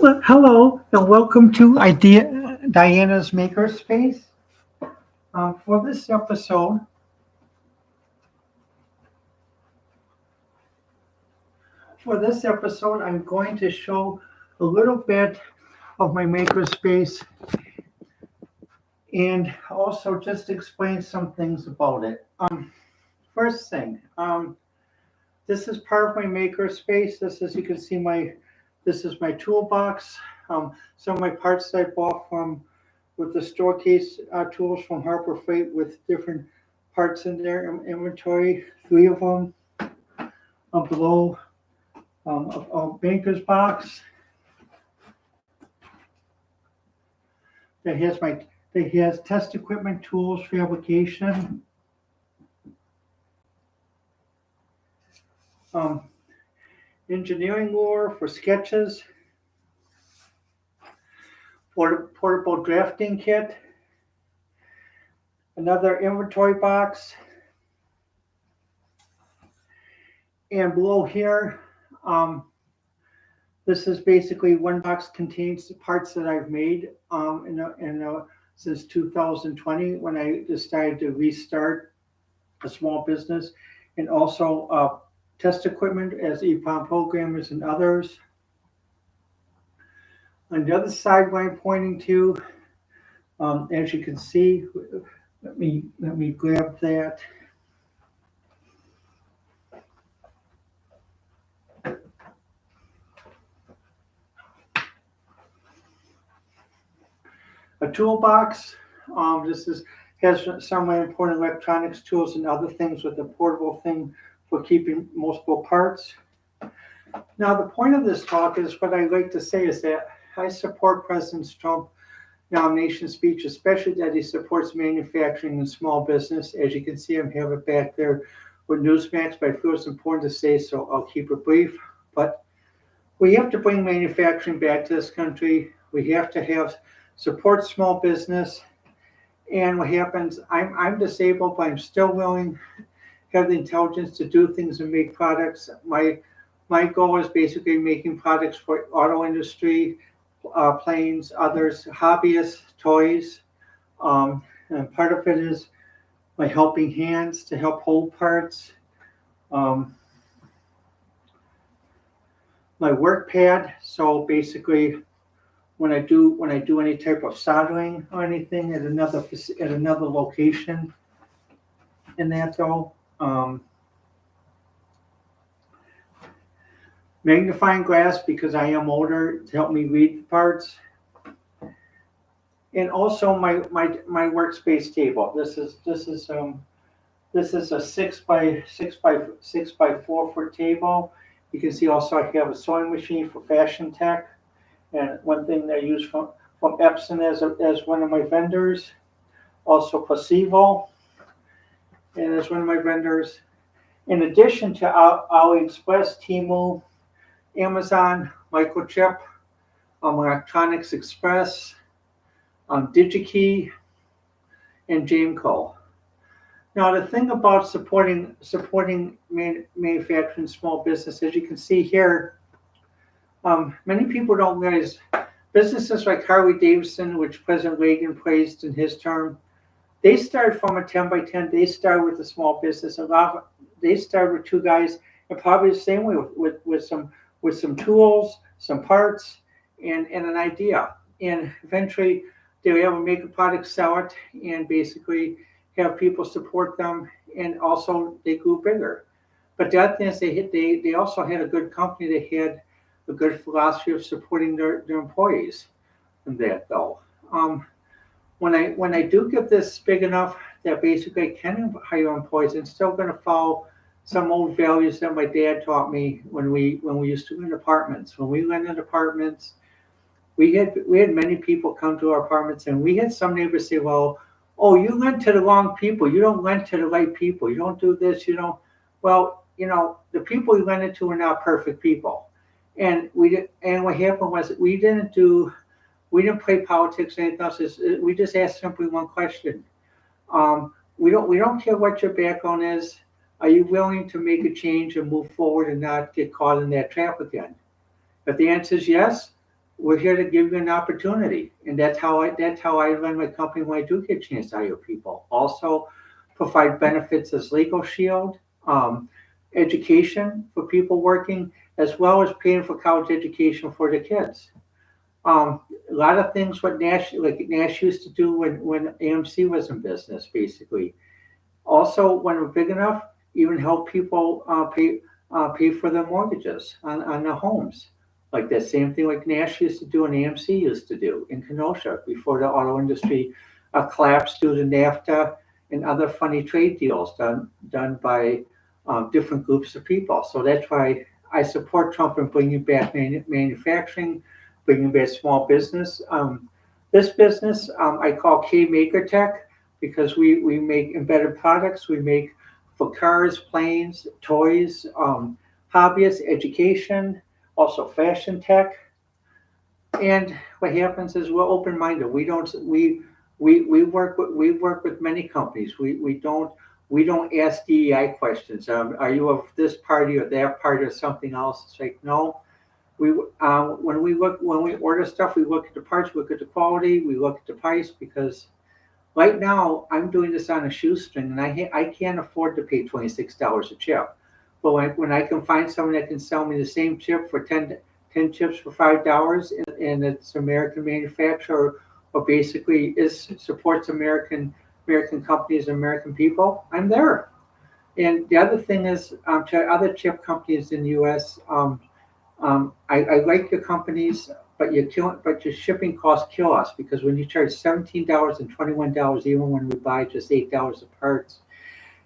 Hello and welcome to Diana's Makerspace. For this episode, I'm going to show a little bit of my makerspace and also just explain some things about it. First thing, this is part of my makerspace. You can see this is my toolbox. Some of my parts that I bought from with the store case tools from Harbor Freight with different parts in their inventory. Three of them below a banker's box that has test equipment, tools, fabrication, um, engineering lure for sketches, portable drafting kit, another inventory box, and below here, this is basically one box contains the parts that I've made since 2020 when I decided to restart a small business, and also test equipment as EPOM programmers and others. On the other side, what I'm pointing to, as you can see, let me grab that. A toolbox. Has some of my important electronics tools and other things with a portable thing for keeping multiple parts. Now, the point of this talk is what I like to say is that I support President Trump's nomination speech, especially that he supports manufacturing and small business. As you can see, I have it back there with Newsmax, but I feel it's important to say, so I'll keep it brief. But we have to bring manufacturing back to this country. We have to support small business. And what happens, I'm disabled, but I'm still willing, have the intelligence to do things and make products. My goal is basically making products for auto industry, planes, others, hobbyists, toys. And part of it is my helping hands to help hold parts. My work pad, so basically when I do any type of soldering or anything at another location in that though. Magnifying glass because I am older to help me read the parts. And also my workspace table. This is a 6 by 4 foot table. You can see also I have a sewing machine for Fashion Tech. And one thing that I use from Epson as one of my vendors, also Placebo, and as one of my vendors. In addition to AliExpress, Temu, Amazon, Microchip, Electronics Express, DigiKey, and Jameco. Now the thing about supporting manufacturing small business, as you can see here, many people don't realize businesses like Harley Davidson, which President Reagan praised in his term, they started from a 10 by 10. They started with a small business. They started with two guys, and probably the same way with some tools, some parts, and an idea. And eventually, they were able to make a product, sell it, and basically have people support them. And also, they grew bigger. But the other thing is they also had a good company. They had a good philosophy of supporting their employees in that though. When I do get this big enough that basically I can hire employees, I'm still going to follow some old values that my dad taught me when we used to rent apartments. When we rented apartments, we had many people come to our apartments, and we had some neighbors say, "Well, oh, you rent to the wrong people. You don't rent to the right people. You don't do this. You don't." Well, the people we rented to were not perfect people. And what happened was we didn't play politics or anything else. We just asked simply one question. We don't care what your background is. Are you willing to make a change and move forward and not get caught in that trap again? If the answer is yes, we're here to give you an opportunity. And that's how I run my company when I do get a chance to hire people. Also provide benefits as legal shield, um, education for people working, as well as paying for college education for the kids. A lot of things what Nash used to do when AMC was in business, basically. Also, when we're big enough, even help people pay for their mortgages on their homes. Like that same thing like Nash used to do and AMC used to do in Kenosha before the auto industry collapsed due to NAFTA and other funny trade deals done by different groups of people. So that's why I support Trump in bringing back manufacturing, bringing back small business. This business I call K Maker Tech because we make embedded products. We make for cars, planes, toys, hobbyists, education, also fashion tech. And what happens is we're open minded. We don't we work with many companies. We don't ask DEI questions. Are you of this party or that party or something else? It's like no. When we order stuff, we look at the parts, we look at the quality, we look at the price because right now, I'm doing this on a shoestring, and I can't afford to pay $26 a chip. But when I can find someone that can sell me the same chip for 10 chips for $5, and it's American manufacturer, or basically is supports American companies and American people, I'm there. And the other thing is, to other chip companies in the U.S., I like your companies, but your shipping costs kill us because when you charge $17 and $21, even when we buy just $8 of parts,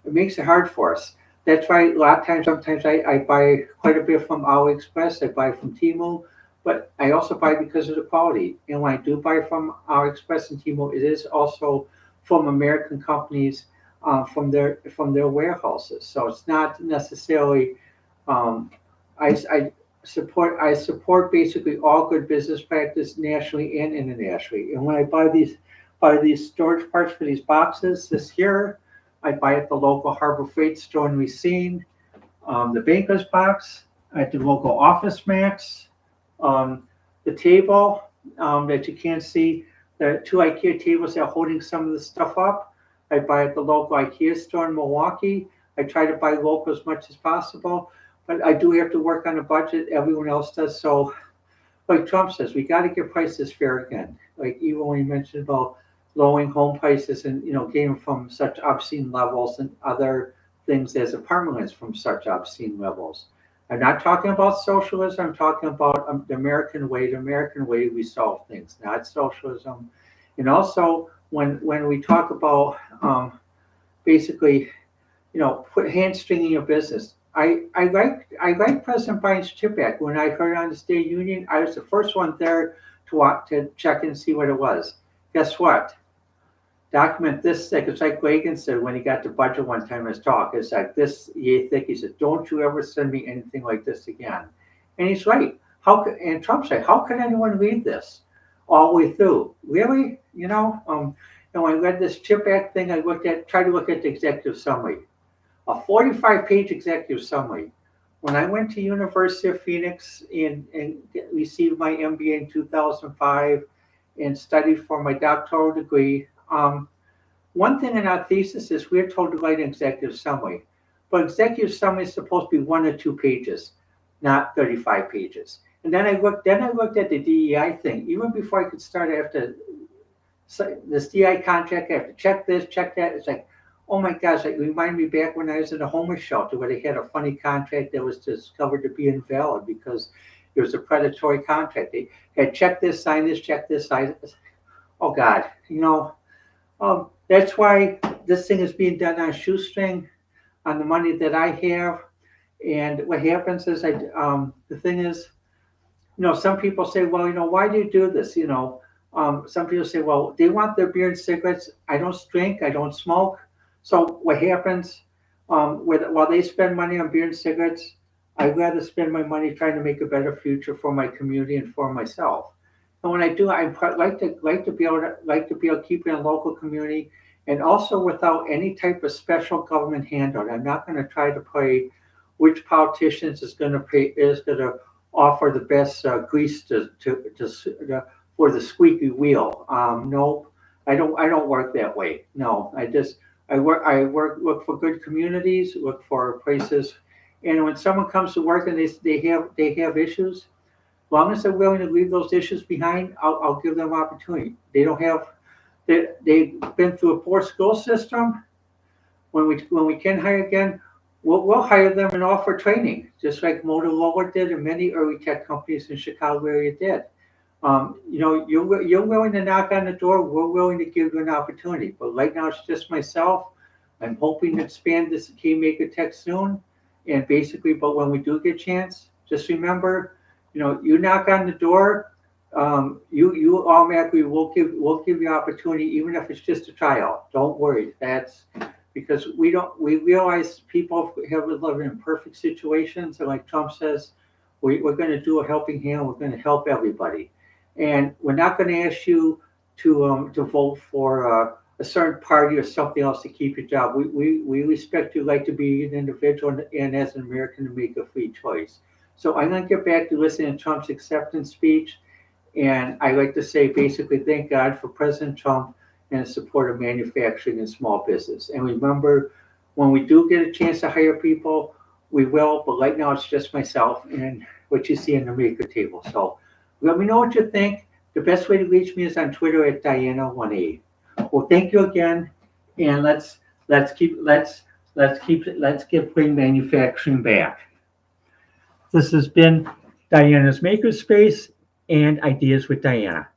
it makes it hard for us. That's why a lot of times, sometimes I buy quite a bit from AliExpress. I buy from Temu, but I also buy because of the quality. And when I do buy from AliExpress and Temu, it is also from American companies, from their warehouses. So it's not necessarily. Um, I support basically all good business practice nationally and internationally. And when I buy these storage parts for these boxes, this here, I buy at the local Harbor Freight store in Racine, the Banker's box at the local Office Max, the table that you can't see, the two IKEA tables that are holding some of the stuff up. I buy at the local IKEA store in Milwaukee. I try to buy local as much as possible, but I do have to work on a budget. Everyone else does. So, like Trump says, we got to get prices fair again. Like even when he mentioned about lowering home prices and getting from such obscene levels and other things as apartment rents from such obscene levels. I'm not talking about socialism. I'm talking about the American way. The American way we solve things, not socialism. And also, when we talk about basically, put hamstringing your business. I like President Biden's CHIP Act. When I heard it on the State Union, I was the first one there to check and see what it was. Guess what? Document this thick. It's like Reagan said when he got the budget one time in his talk. It's like this yay thick. He said, "Don't you ever send me anything like this again." And he's right. And Trump said, "How can anyone read this all the way through?" Really? And when I read this CHIP Act thing, tried to look at the executive summary, a 45-page executive summary. When I went to University of Phoenix and received my MBA in 2005 and studied for my doctoral degree, one thing in our thesis is we're told to write an executive summary, but executive summary is supposed to be 1 or 2 pages, not 35 pages. And then I looked at the DEI thing. Even before I could start, I have to this DEI contract. I have to check this, check that. It's like, oh my gosh, it reminded me back when I was in a homeless shelter where they had a funny contract that was discovered to be invalid because it was a predatory contract. They had check this, sign this, check this, sign this. Oh God, that's why this thing is being done on a shoestring on the money that I have. And what happens is the thing is, some people say, well, why do you do this? Some people say, well, they want their beer and cigarettes. I don't drink, I don't smoke. So what happens while they spend money on beer and cigarettes, I'd rather spend my money trying to make a better future for my community and for myself. And when I do, I like to be able to keep it in a local community, and also without any type of special government handout. I'm not going to try to play which politicians is going to offer the best grease for the squeaky wheel. No, I don't work that way. No, I look for good communities, look for places, and when someone comes to work and they have issues, as long as they're willing to leave those issues behind, I'll give them opportunity. They've been through a poor school system. When we can hire again, we'll hire them and offer training, just like Motorola did and many early tech companies in Chicago area did. You're willing to knock on the door, we're willing to give you an opportunity. But right now it's just myself. I'm hoping to expand this Kingmaker Tech soon. And basically, but when we do get a chance, just remember, you knock on the door, you automatically we'll give you opportunity, even if it's just a tryout. Don't worry. That's because we realize people have lived in perfect situations, and like Trump says, we're going to do a helping hand. We're going to help everybody, and we're not going to ask you to vote for a certain party or something else to keep your job. We respect you like to be an individual and as an American to make a free choice. So I'm going to get back to listening to Trump's acceptance speech. And I like to say basically, thank God for President Trump and the support of manufacturing and small business. And remember, when we do get a chance to hire people, we will. But right now, it's just myself and what you see in the maker table. So let me know what you think. The best way to reach me is on Twitter at Diana18. Well, thank you again, and let's bring manufacturing back. This has been Diana's Makerspace and Ideas with Diana.